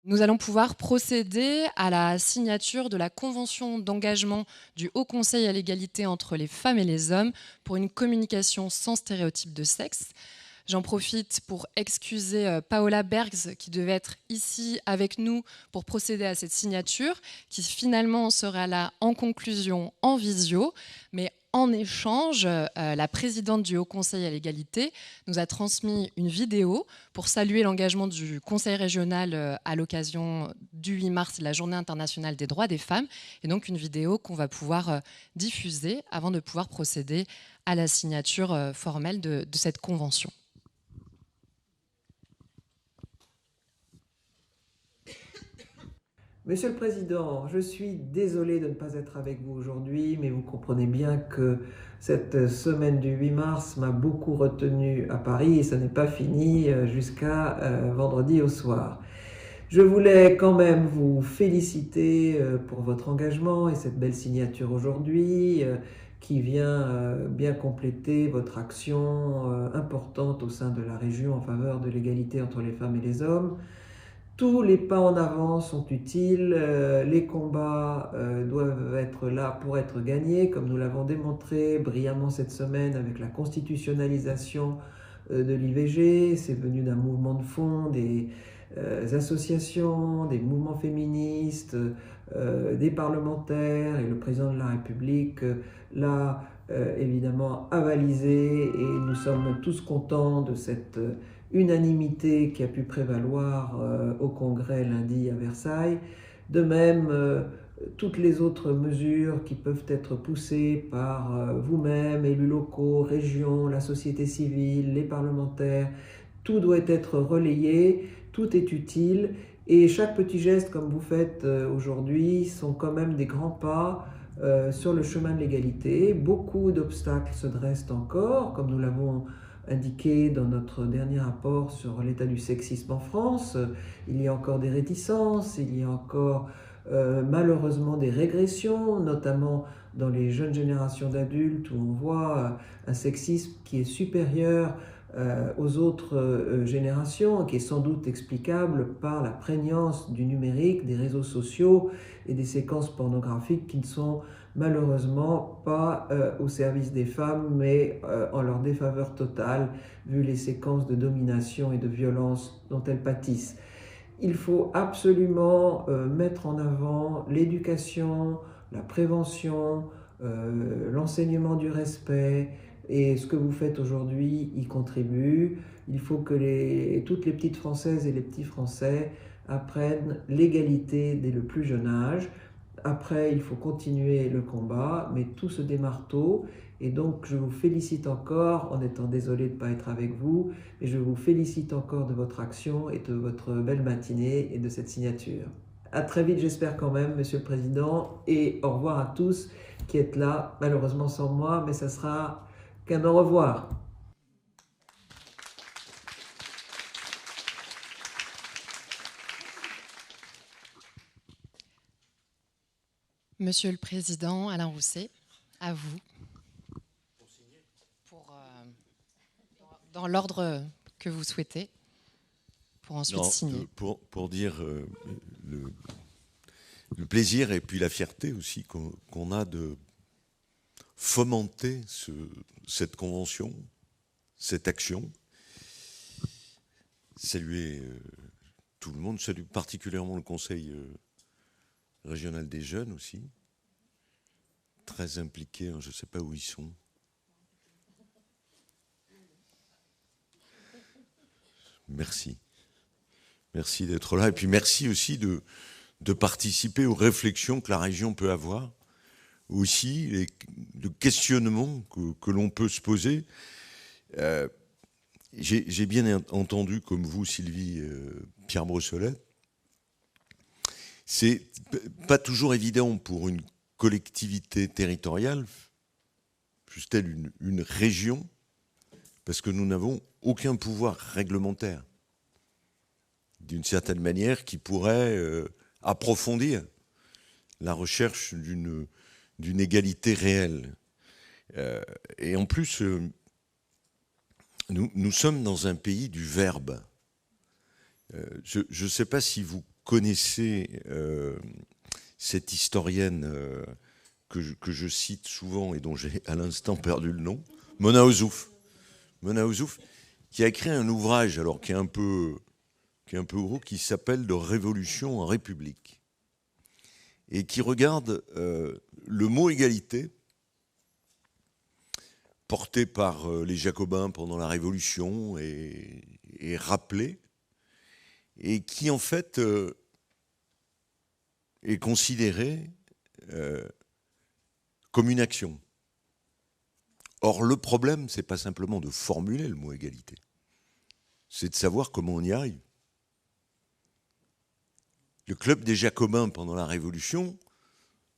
Nous allons pouvoir procéder à la signature de la Convention d'engagement du Haut Conseil à l'égalité entre les femmes et les hommes pour une communication sans stéréotype de sexe. J'en profite pour excuser Paola Bergs, qui devait être ici avec nous pour procéder à cette signature, qui finalement sera là en conclusion en visio. Mais en échange, la présidente du Haut Conseil à l'égalité nous a transmis une vidéo pour saluer l'engagement du Conseil régional à l'occasion du 8 mars, la Journée internationale des droits des femmes. Et donc une vidéo qu'on va pouvoir diffuser avant de pouvoir procéder à la signature formelle de cette convention. Monsieur le Président, je suis désolé de ne pas être avec vous aujourd'hui, mais vous comprenez bien que cette semaine du 8 mars m'a beaucoup retenu à Paris et ça n'est pas fini jusqu'à vendredi au soir. Je voulais quand même vous féliciter pour votre engagement et cette belle signature aujourd'hui qui vient bien compléter votre action importante au sein de la région en faveur de l'égalité entre les femmes et les hommes. Tous les pas en avant sont utiles, les combats doivent être là pour être gagnés, comme nous l'avons démontré brillamment cette semaine avec la constitutionnalisation de l'IVG. C'est venu d'un mouvement de fond, des associations, des mouvements féministes, des parlementaires, et le président de la République l'a évidemment avalisé, et nous sommes tous contents de cette unanimité qui a pu prévaloir au Congrès lundi à Versailles. De même, toutes les autres mesures qui peuvent être poussées par vous-même, élus locaux, régions, la société civile, les parlementaires, tout doit être relayé, tout est utile, et chaque petit geste comme vous faites aujourd'hui sont quand même des grands pas sur le chemin de l'égalité. Beaucoup d'obstacles se dressent encore, comme nous l'avons indiqué dans notre dernier rapport sur l'état du sexisme en France. Il y a encore des réticences, il y a encore malheureusement des régressions, notamment dans les jeunes générations d'adultes, où on voit un sexisme qui est supérieur aux autres générations, qui est sans doute explicable par la prégnance du numérique, des réseaux sociaux et des séquences pornographiques qui ne sont malheureusement pas au service des femmes, mais en leur défaveur totale, vu les séquences de domination et de violence dont elles pâtissent. Il faut absolument mettre en avant l'éducation, la prévention, l'enseignement du respect, et ce que vous faites aujourd'hui y contribue. Il faut que toutes les petites Françaises et les petits Français apprennent l'égalité dès le plus jeune âge. Après, il faut continuer le combat, mais tout se démarre tôt. Et donc, je vous félicite encore, en étant désolé de ne pas être avec vous, mais je vous félicite encore de votre action et de votre belle matinée et de cette signature. À très vite, j'espère quand même, Monsieur le Président, et au revoir à tous qui êtes là, malheureusement sans moi, mais ça sera qu'un au revoir. Monsieur le Président Alain Rousset, à vous. Dans l'ordre que vous souhaitez, pour ensuite signer. Pour dire le plaisir et puis la fierté aussi qu'on a de fomenter cette convention, cette action. Saluer tout le monde, saluer particulièrement le Conseil régional des jeunes aussi, très impliqués, hein, je ne sais pas où ils sont. Merci. Merci d'être là. Et puis merci aussi de participer aux réflexions que la région peut avoir, aussi le questionnement que l'on peut se poser. J'ai bien entendu, comme vous, Sylvie, Pierre Brossolet, c'est pas toujours évident pour une collectivité territoriale, juste-elle une région, parce que nous n'avons aucun pouvoir réglementaire, d'une certaine manière, qui pourrait approfondir la recherche d'une égalité réelle. Et en plus, nous sommes dans un pays du verbe. Je ne sais pas si vous connaissez cette historienne que je cite souvent et dont j'ai à l'instant perdu le nom, Mona Ozouf. Mona Ozouf, qui a écrit un ouvrage, alors qui est un peu gros, qui s'appelle « De révolution en République » et qui regarde le mot égalité porté par les Jacobins pendant la Révolution et rappelé, et qui en fait est considéré comme une action. Or, le problème, c'est pas simplement de formuler le mot égalité, c'est de savoir comment on y arrive. Le club des Jacobins pendant la Révolution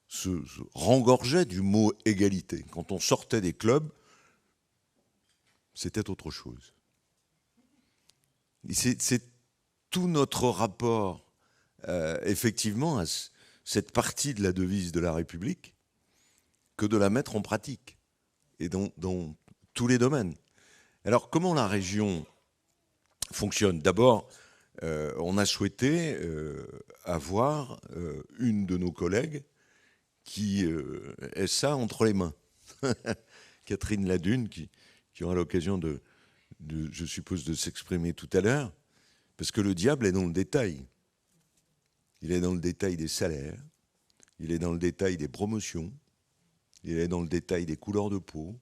se rengorgeait du mot égalité. Quand on sortait des clubs, c'était autre chose. C'est tout notre rapport, effectivement, à cette partie de la devise de la République, que de la mettre en pratique, et dans tous les domaines. Alors, comment la région fonctionne ? D'abord, on a souhaité avoir une de nos collègues qui ait ça entre les mains. Catherine Ladune, qui aura l'occasion je suppose, de s'exprimer tout à l'heure, parce que le diable est dans le détail. Il est dans le détail des salaires, il est dans le détail des promotions, il est dans le détail des couleurs de peau,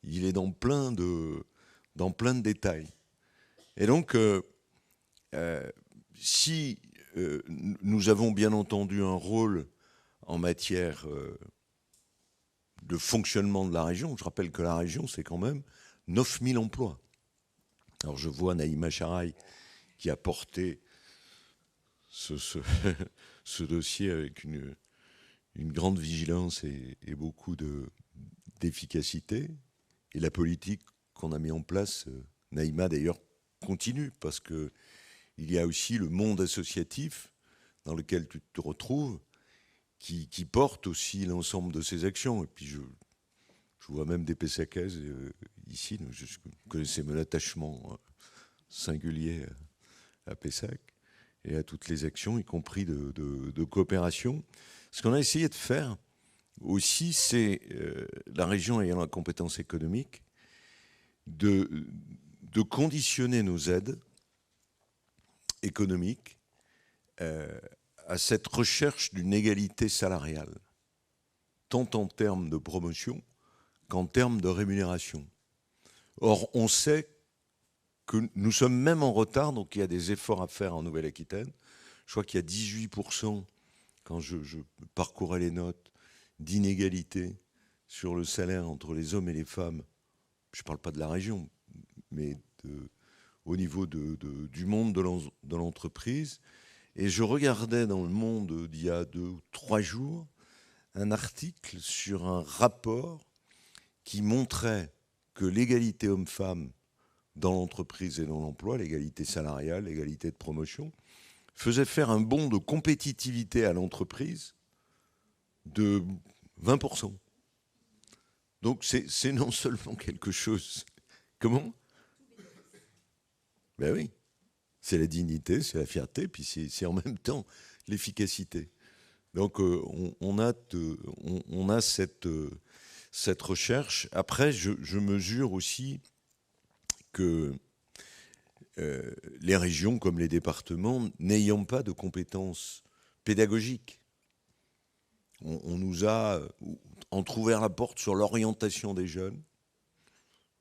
il est dans plein de détails. Et donc, si nous avons bien entendu un rôle en matière de fonctionnement de la région, je rappelle que la région, c'est quand même 9000 emplois. Alors je vois Naïma Charaï qui a porté ce dossier avec une grande vigilance et beaucoup d'efficacité. Et la politique qu'on a mis en place, Naïma d'ailleurs continue, parce que il y a aussi le monde associatif dans lequel tu te retrouves, qui porte aussi l'ensemble de ces actions. Et puis je vois même des Pessacaises ici. Je connaissais mon attachement singulier à Pessac et à toutes les actions, y compris de coopération. Ce qu'on a essayé de faire aussi, c'est, la région ayant la compétence économique, de conditionner nos aides économiques à cette recherche d'une égalité salariale, tant en termes de promotion qu'en termes de rémunération. Or, on sait que nous sommes même en retard, donc il y a des efforts à faire en Nouvelle-Aquitaine. Je crois qu'il y a 18%, quand je parcourais les notes, d'inégalité sur le salaire entre les hommes et les femmes. Je ne parle pas de la région, mais au niveau du monde de l'entreprise. Et je regardais dans le Monde d'il y a 2 ou 3 jours un article sur un rapport qui montrait que l'égalité homme-femme dans l'entreprise et dans l'emploi, l'égalité salariale, l'égalité de promotion, faisait faire un bond de compétitivité à l'entreprise de 20%. Donc c'est non seulement quelque chose... Comment ? Ben oui. C'est la dignité, c'est la fierté, puis c'est en même temps l'efficacité. Donc on a cette recherche. Après, je mesure aussi que les régions comme les départements, n'ayant pas de compétences pédagogiques, on nous a entrouvert la porte sur l'orientation des jeunes,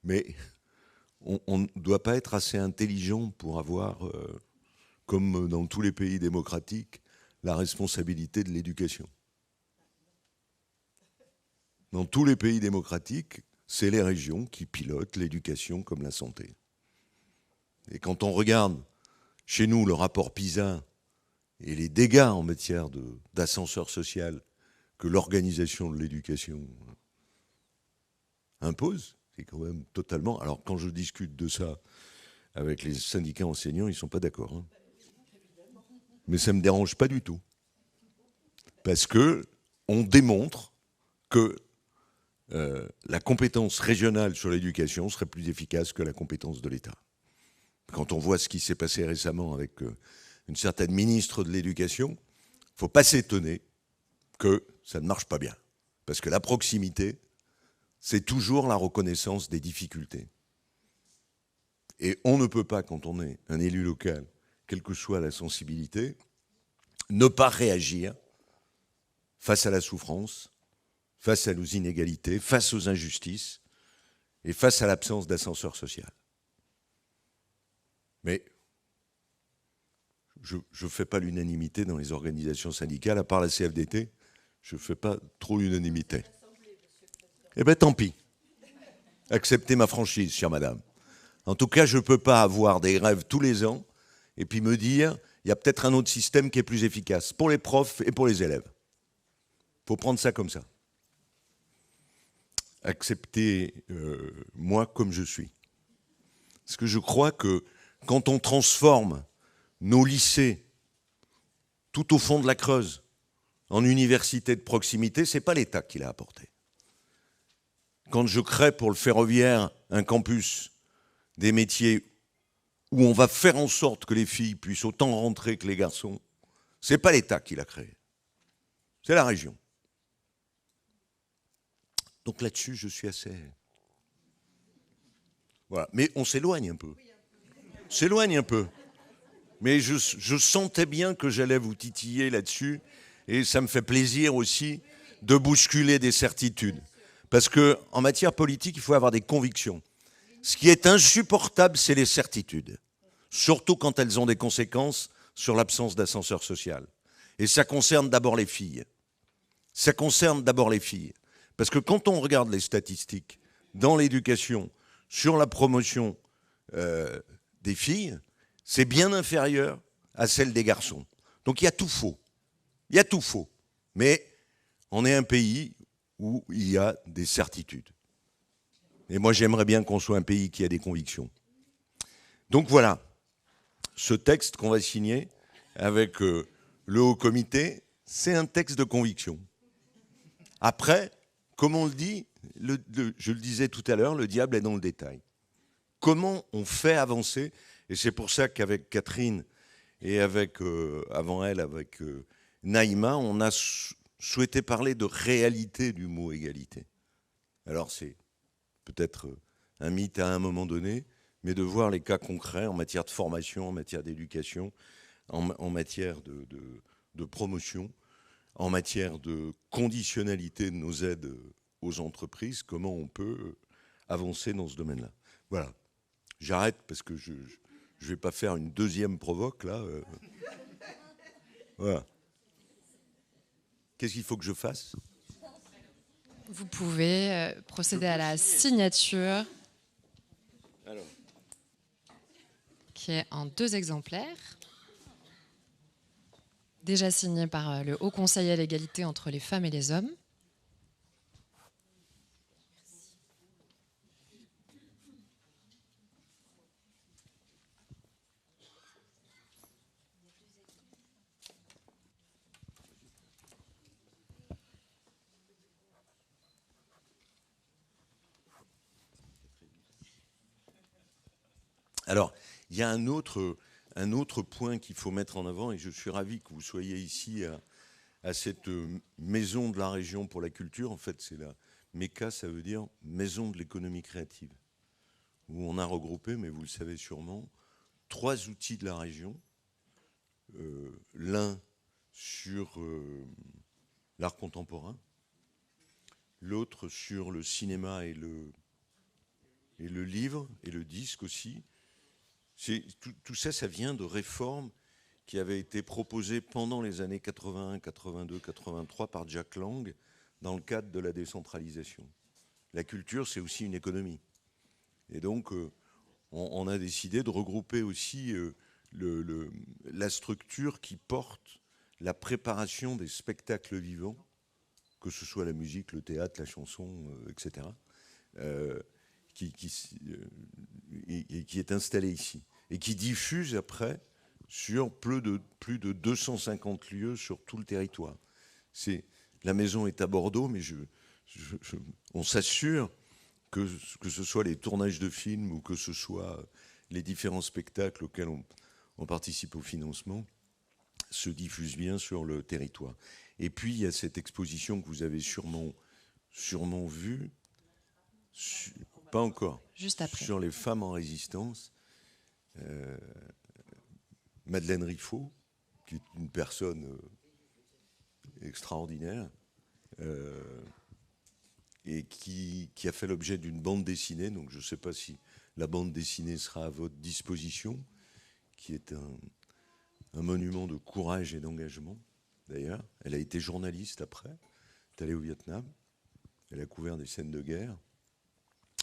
mais on ne doit pas être assez intelligent pour avoir, comme dans tous les pays démocratiques, la responsabilité de l'éducation. Dans tous les pays démocratiques, c'est les régions qui pilotent l'éducation comme la santé. Et quand on regarde chez nous le rapport PISA et les dégâts en matière d'ascenseur social que l'organisation de l'éducation impose, c'est quand même totalement... Alors quand je discute de ça avec les syndicats enseignants, ils ne sont pas d'accord. Hein. Mais ça ne me dérange pas du tout. Parce qu'on démontre que la compétence régionale sur l'éducation serait plus efficace que la compétence de l'État. Quand on voit ce qui s'est passé récemment avec une certaine ministre de l'Éducation, il ne faut pas s'étonner que ça ne marche pas bien. Parce que la proximité, c'est toujours la reconnaissance des difficultés. Et on ne peut pas, quand on est un élu local, quelle que soit la sensibilité, ne pas réagir face à la souffrance, face à nos inégalités, face aux injustices et face à l'absence d'ascenseur social. Mais je ne fais pas l'unanimité dans les organisations syndicales, à part la CFDT, je ne fais pas trop l'unanimité. Eh bien, tant pis. Acceptez ma franchise, chère madame. En tout cas, je ne peux pas avoir des rêves tous les ans et puis me dire, il y a peut-être un autre système qui est plus efficace pour les profs et pour les élèves. Il faut prendre ça comme ça. Acceptez moi comme je suis. Parce que je crois que quand on transforme nos lycées tout au fond de la Creuse en université de proximité, ce n'est pas l'État qui l'a apporté. Quand je crée pour le ferroviaire un campus des métiers où on va faire en sorte que les filles puissent autant rentrer que les garçons, ce n'est pas l'État qui l'a créé, c'est la région. Donc là-dessus, je suis assez... Voilà. Mais on s'éloigne un peu. On s'éloigne un peu. Mais je sentais bien que j'allais vous titiller là-dessus, et ça me fait plaisir aussi de bousculer des certitudes. Parce qu'en matière politique, il faut avoir des convictions. Ce qui est insupportable, c'est les certitudes. Surtout quand elles ont des conséquences sur l'absence d'ascenseur social. Et ça concerne d'abord les filles. Ça concerne d'abord les filles. Parce que quand on regarde les statistiques dans l'éducation sur la promotion des filles, c'est bien inférieur à celle des garçons. Donc il y a tout faux. Il y a tout faux. Mais on est un pays où il y a des certitudes. Et moi, j'aimerais bien qu'on soit un pays qui a des convictions. Donc voilà, ce texte qu'on va signer avec le Haut Comité, c'est un texte de conviction. Après, comme on le dit, je le disais tout à l'heure, le diable est dans le détail. Comment on fait avancer? Et c'est pour ça qu'avec Catherine et avec, avant elle, avec Naïma, on a souhaité parler de réalité du mot égalité. Alors c'est peut-être un mythe à un moment donné, mais de voir les cas concrets en matière de formation, en matière d'éducation, en matière de promotion, en matière de conditionnalité de nos aides aux entreprises, comment on peut avancer dans ce domaine-là. Voilà. J'arrête parce que je ne vais pas faire une deuxième provoque, là. Voilà. Qu'est-ce qu'il faut que je fasse? Vous pouvez procéder à la signature, alors, qui est en 2 exemplaires, déjà signé par le Haut Conseil à l'égalité entre les femmes et les hommes. Alors, il y a un autre point qu'il faut mettre en avant, et je suis ravi que vous soyez ici à cette maison de la région pour la culture. En fait, c'est la MECA, ça veut dire Maison de l'économie créative, où on a regroupé, mais vous le savez sûrement, 3 outils de la région. L'un sur l'art contemporain, l'autre sur le cinéma et le livre, et le disque aussi. Tout ça, ça vient de réformes qui avaient été proposées pendant les années 81, 82, 83 par Jack Lang dans le cadre de la décentralisation. La culture, c'est aussi une économie. Et donc, on a décidé de regrouper aussi la structure qui porte la préparation des spectacles vivants, que ce soit la musique, le théâtre, la chanson, etc., qui est installée ici et qui diffuse après sur plus de 250 lieux sur tout le territoire. La maison est à Bordeaux, mais on s'assure que ce soit les tournages de films ou que ce soit les différents spectacles auxquels on participe au financement, se diffuse bien sur le territoire. Et puis, il y a cette exposition que vous avez sûrement vue, pas encore, juste après, sur les femmes en résistance. Madeleine Riffaut, qui est une personne extraordinaire, et qui a fait l'objet d'une bande dessinée. Donc je ne sais pas si la bande dessinée sera à votre disposition, qui est un monument de courage et d'engagement, d'ailleurs. Elle a été journaliste après, elle est allée au Vietnam, elle a couvert des scènes de guerre.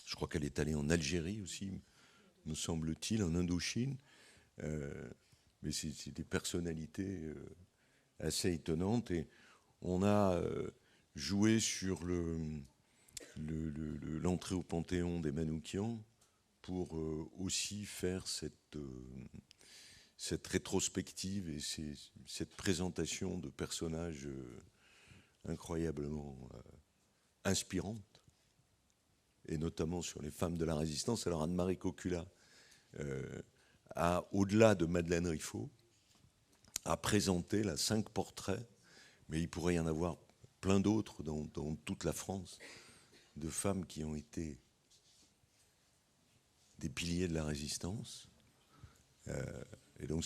Je crois qu'elle est allée en Algérie aussi, me semble-t-il, en Indochine. Mais c'est des personnalités assez étonnantes. Et on a joué sur l'entrée au Panthéon des Manoukians pour aussi faire cette rétrospective et cette présentation de personnages incroyablement inspirantes, et notamment sur les femmes de la résistance. Alors Anne-Marie Cocula au-delà de Madeleine Riffaut, a présenté 5 portraits, mais il pourrait y en avoir plein d'autres dans toute la France, de femmes qui ont été des piliers de la résistance. Et donc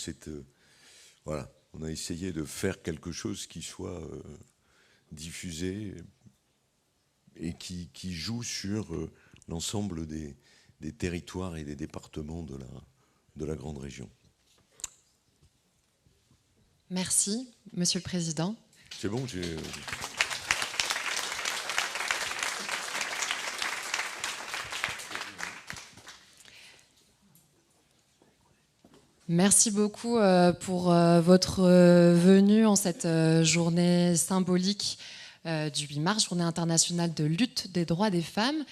voilà, on a essayé de faire quelque chose qui soit diffusé et qui joue sur l'ensemble des territoires et des départements de la grande région. Merci, Monsieur le Président. C'est bon, Merci beaucoup pour votre venue en cette journée symbolique du 8 mars, journée internationale de lutte des droits des femmes.